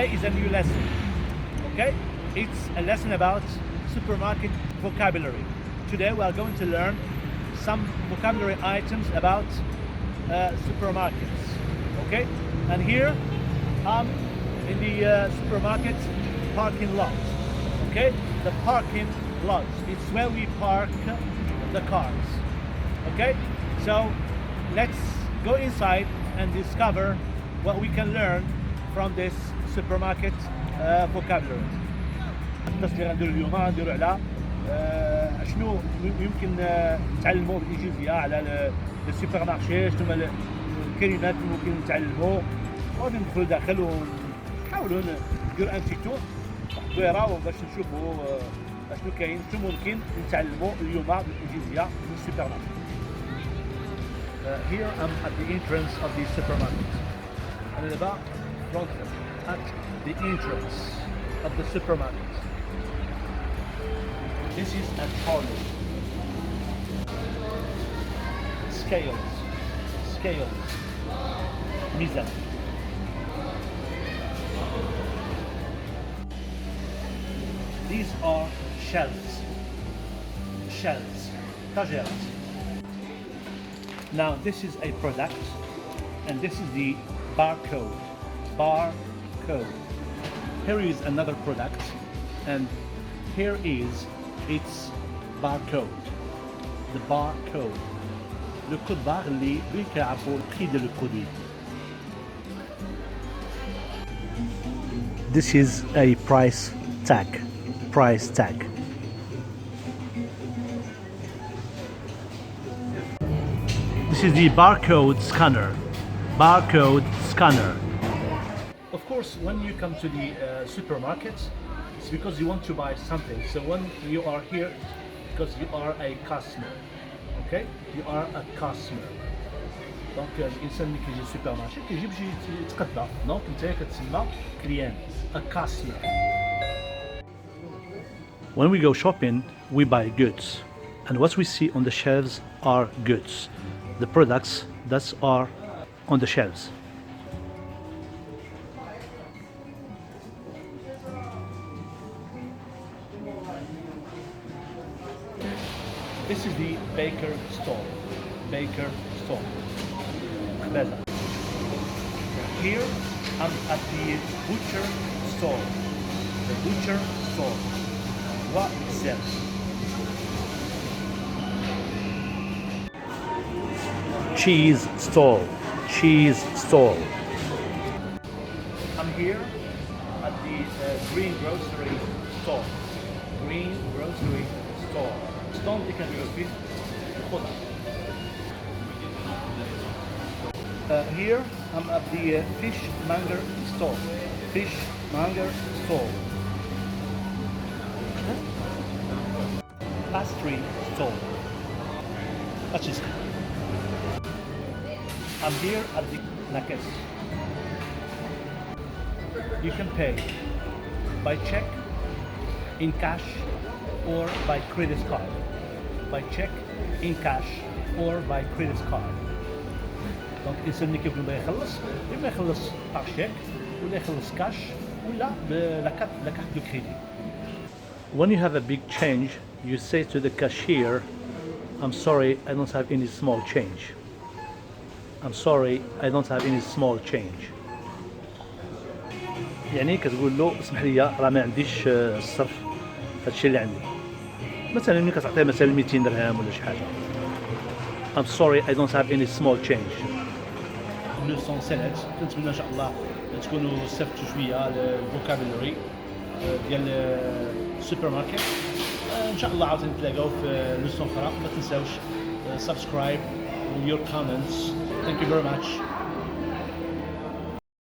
Today is a new lesson, okay? It's a lesson about supermarket vocabulary. Today we are going to learn some vocabulary items about supermarkets, okay? And here I'm in the supermarket parking lot, okay? The parking lot, it's where we park the cars, okay? So let's go inside and discover what we can learn from this supermarket vocabulary. الدرس اللي غنديرو اليوم غنديرو على شنو يمكن نتعلموا بالانجليزيه على السوبر مارشي، شنو هما الكلمات اللي ممكن نتعلموا، وغادي ندخلوا داخل ونحاولوا نديرو ان تي تور دويره باش نشوفوا شنو كاين، شنو ممكن نتعلموا اليوم بالانجليزيه في السوبر مارشي. Here I'm at the entrance of the supermarket. And about front at the entrance of the supermarket. This is a trolley. Scales. Mizan. These are shelves. Tageras. Now this is a product, and this is the barcode. Here is another product, and here is its barcode. The barcode. Le code barre اللي بيعرفوا الprix de le produit. This is a price tag. This is the barcode scanner. Of course, when you come to the supermarket, it's because you want to buy something. So when you are here, because you are a customer, okay? You are a customer. Donc الإنسان اللي كيجي للسوبر مارشي كيجي باش يتقدى، دونك نتايا كتسمى client, a customer. When we go shopping, we buy goods, and what we see on the shelves are goods. The products that are on the shelves. This is the baker stall. Here I'm at the butcher stall. What sells? Cheese stall. I'm here at the green grocery store. ستون اللي كنبيعو فيه الخضر. Here I'm at the fishmonger store. Pastry store. I'm here at the la caisse. You can pay by check, in cash, or by credit card. دونك الانسان اللي كيبغي يخلص اما يخلص باغ شيك ولا يخلص كاش ولا بلا كارت دو كريدي. When you have a big change, you say to the cashier, I'm sorry, I don't have any small change. يعني كتقول له اسمح لي راه ما عنديش الصرف هادشي اللي عندي. مثلا ملي كتعطيه مثلا 200 درهم ولا شي حاجه. I'm sorry, I don't have any small change. leçon سنات كنتمنى ان شاء الله تكونوا استفدتوا شويه الفوكابولري ديال السوبر ماركت. ان شاء الله عاوتاني نتلاقاو في ليسون اخرى. ما تنساوش سبسكرايب و your comments. Thank you very much.